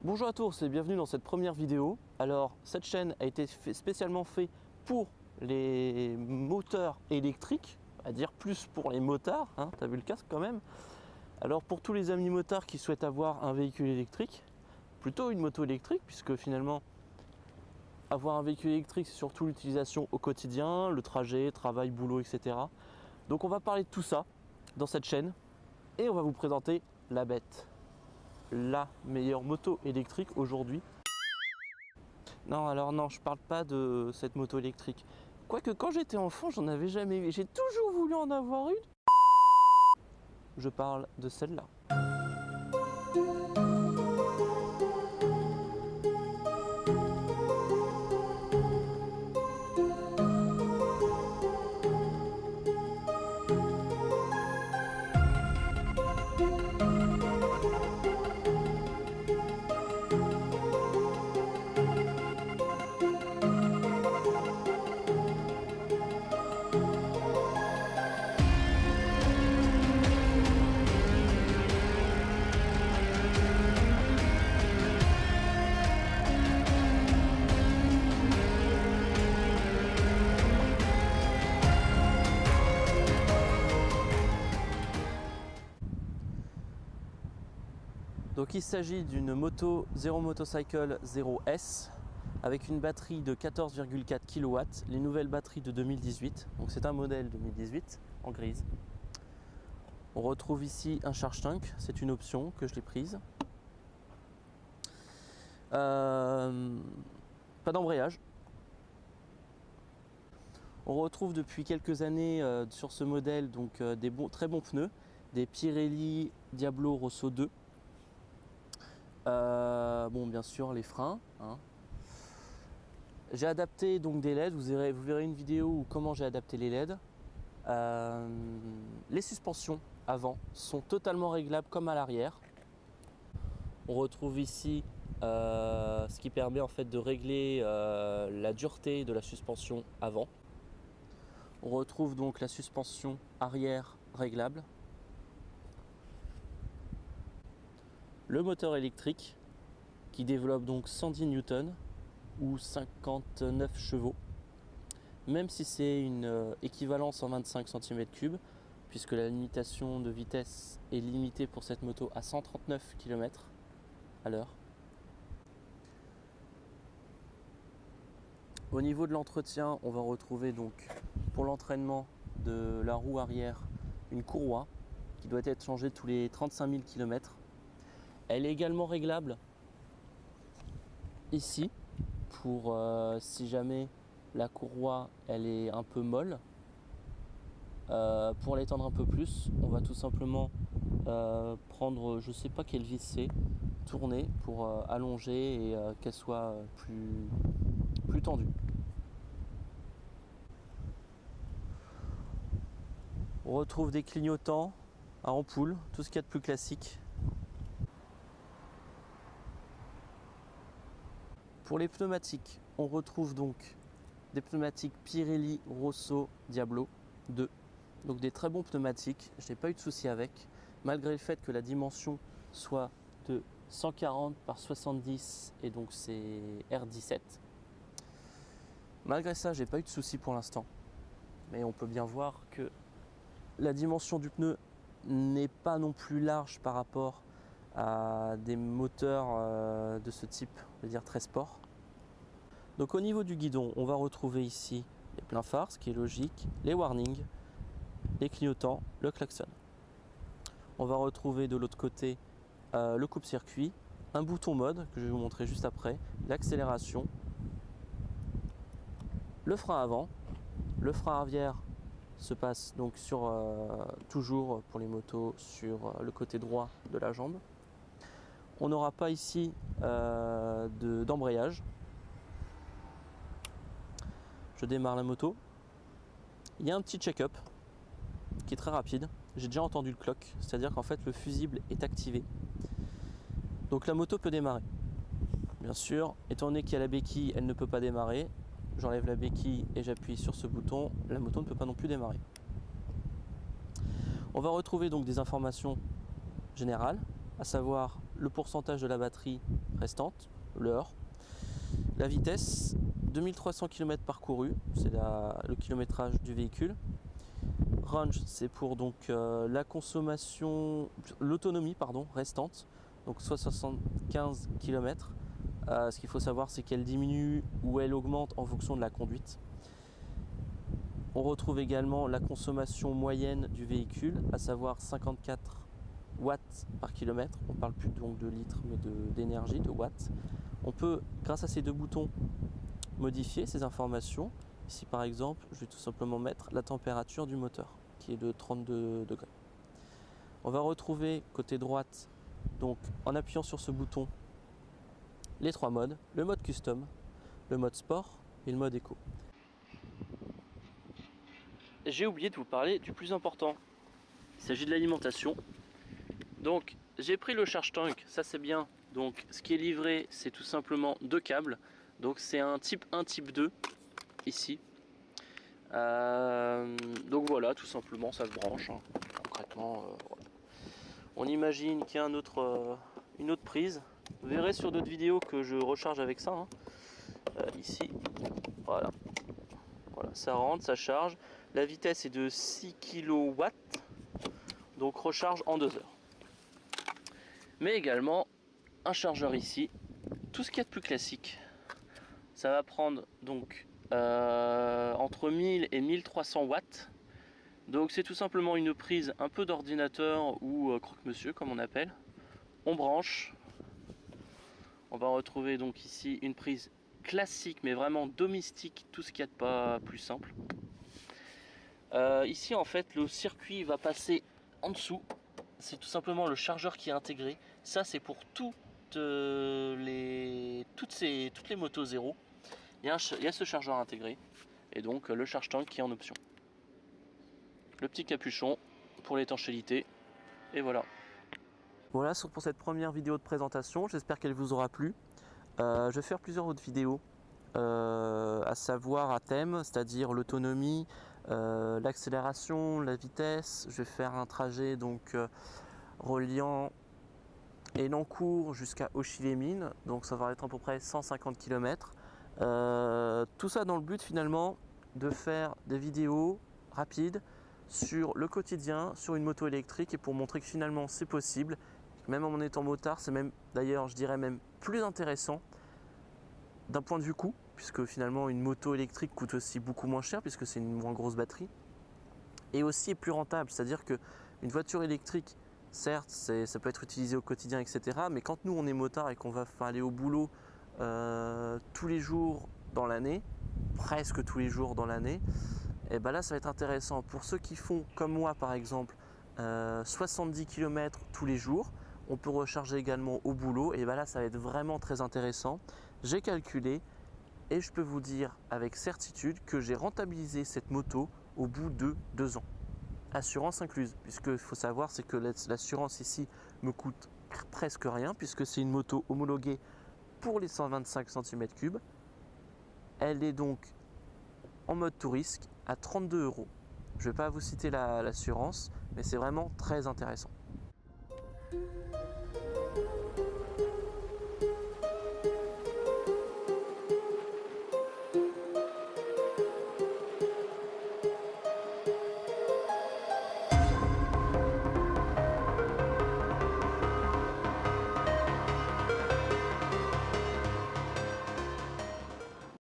Bonjour à tous et bienvenue dans cette première vidéo. Alors cette chaîne a été spécialement faite pour les moteurs électriques, à dire plus pour les motards, hein, t'as vu le casque quand même. Alors pour tous les amis motards qui souhaitent avoir un véhicule électrique, plutôt une moto électrique, puisque finalement avoir un véhicule électrique c'est surtout l'utilisation au quotidien, le trajet, travail, boulot, etc. Donc on va parler de tout ça dans cette chaîne et on va vous présenter la bête. La meilleure moto électrique aujourd'hui. Non, alors non, je parle pas de cette moto électrique. Quoique quand j'étais enfant, j'en avais jamais vu. J'ai toujours voulu en avoir une. Je parle de celle-là. Donc il s'agit d'une moto Zero Motorcycle 0S avec une batterie de 14,4 kW, les nouvelles batteries de 2018. Donc c'est un modèle 2018 en grise. On retrouve ici un charge tank, c'est une option que je l'ai prise. Pas d'embrayage. On retrouve depuis quelques années sur ce modèle donc, des très bons pneus, des Pirelli Diablo Rosso 2. Bon, bien sûr les freins, hein. J'ai adapté donc des LED, vous verrez une vidéo où comment j'ai adapté les LED. Les suspensions avant sont totalement réglables comme à l'arrière. On retrouve ici ce qui permet en fait de régler la dureté de la suspension avant. On retrouve donc la suspension arrière réglable. Le moteur électrique qui développe donc 110 Newton ou 59 chevaux, même si c'est une équivalence en 25 cm3, puisque la limitation de vitesse est limitée pour cette moto à 139 km à l'heure. Au niveau de l'entretien, on va retrouver donc pour l'entraînement de la roue arrière une courroie qui doit être changée tous les 35 000 km. Elle est également réglable ici pour si jamais la courroie elle est un peu molle. Pour l'étendre un peu plus, on va tout simplement prendre, je sais pas quelle vis c'est, tourner pour allonger et qu'elle soit plus tendue. On retrouve des clignotants à ampoule, tout ce qu'il y a de plus classique. Pour les pneumatiques, on retrouve donc des pneumatiques Pirelli Rosso Diablo 2. Donc des très bons pneumatiques, je n'ai pas eu de souci avec, malgré le fait que la dimension soit de 140 par 70 et donc c'est R17. Malgré ça, j'ai pas eu de souci pour l'instant. Mais on peut bien voir que la dimension du pneu n'est pas non plus large par rapport à des moteurs de ce type, on va dire très sport. Donc au niveau du guidon, on va retrouver ici les pleins phares, ce qui est logique, les warnings, les clignotants, le klaxon. On va retrouver de l'autre côté le coupe-circuit, un bouton mode que je vais vous montrer juste après, l'accélération, le frein avant, le frein arrière se passe donc sur toujours pour les motos sur le côté droit de la jambe. On n'aura pas ici d'embrayage. Je démarre la moto. Il y a un petit check-up qui est très rapide. J'ai déjà entendu le clock, c'est-à-dire qu'en fait le fusible est activé. Donc la moto peut démarrer. Bien sûr, étant donné qu'il y a la béquille, elle ne peut pas démarrer. J'enlève la béquille et j'appuie sur ce bouton. La moto ne peut pas non plus démarrer. On va retrouver donc des informations générales, à savoir le pourcentage de la batterie restante, l'heure. La vitesse, 2300 km parcourus, c'est le kilométrage du véhicule. Range, c'est pour donc la consommation, l'autonomie pardon, restante, donc soit 75 km. Ce qu'il faut savoir, c'est qu'elle diminue ou elle augmente en fonction de la conduite. On retrouve également la consommation moyenne du véhicule, à savoir 54 watts par kilomètre. On ne parle plus donc de litres, mais d'énergie, de watts. On peut, grâce à ces deux boutons, modifier ces informations. Ici, par exemple, je vais tout simplement mettre la température du moteur, qui est de 32 degrés. On va retrouver côté droite, donc en appuyant sur ce bouton, les trois modes, le mode custom, le mode sport et le mode éco. J'ai oublié de vous parler du plus important. Il s'agit de l'alimentation. Donc j'ai pris le charge tank, ça c'est bien. Donc ce qui est livré, c'est tout simplement deux câbles. Donc c'est un type 1, type 2 ici. Donc voilà, tout simplement ça se branche. Hein. Concrètement, voilà. On imagine qu'il y a une autre prise. Vous verrez sur d'autres vidéos que je recharge avec ça. Hein. Ici, voilà. Voilà, ça rentre, ça charge. La vitesse est de 6 kW, donc recharge en 2 heures. Mais également un chargeur ici, tout ce qu'il y a de plus classique. Ça va prendre donc entre 1000 et 1300 watts. Donc c'est tout simplement une prise un peu d'ordinateur ou croque-monsieur comme on appelle. On branche. On va retrouver donc ici une prise classique mais vraiment domestique, tout ce qu'il y a de pas plus simple. Ici en fait le circuit va passer en dessous, c'est tout simplement le chargeur qui est intégré. Ça c'est pour toutes les motos zéro. Il y a ce chargeur intégré et donc le charge tank qui est en option. Le petit capuchon pour l'étanchéité et voilà. Voilà pour cette première vidéo de présentation, j'espère qu'elle vous aura plu. Je vais faire plusieurs autres vidéos à savoir à thème, c'est-à-dire l'autonomie, l'accélération, la vitesse. Je vais faire un trajet donc reliant Elancourt jusqu'à Auchy-les-Mines, donc ça va être à peu près 150 km. Tout ça dans le but finalement de faire des vidéos rapides sur le quotidien, sur une moto électrique et pour montrer que finalement c'est possible. Même en étant motard, c'est même d'ailleurs je dirais même plus intéressant d'un point de vue coût, puisque finalement une moto électrique coûte aussi beaucoup moins cher puisque c'est une moins grosse batterie et aussi est plus rentable, c'est-à-dire que une voiture électrique, certes ça peut être utilisé au quotidien etc, mais quand nous on est motard et qu'on va aller au boulot tous les jours dans l'année, presque tous les jours dans l'année, et ben là ça va être intéressant pour ceux qui font comme moi par exemple 70 km tous les jours. On peut recharger également au boulot et ben là ça va être vraiment très intéressant. J'ai calculé et je peux vous dire avec certitude que j'ai rentabilisé cette moto au bout de 2 ans. Assurance incluse, puisque il faut savoir c'est que l'assurance ici me coûte presque rien puisque c'est une moto homologuée pour les 125 cm3. Elle est donc en mode tout risque à 32 €. Je ne vais pas vous citer l'assurance, mais c'est vraiment très intéressant.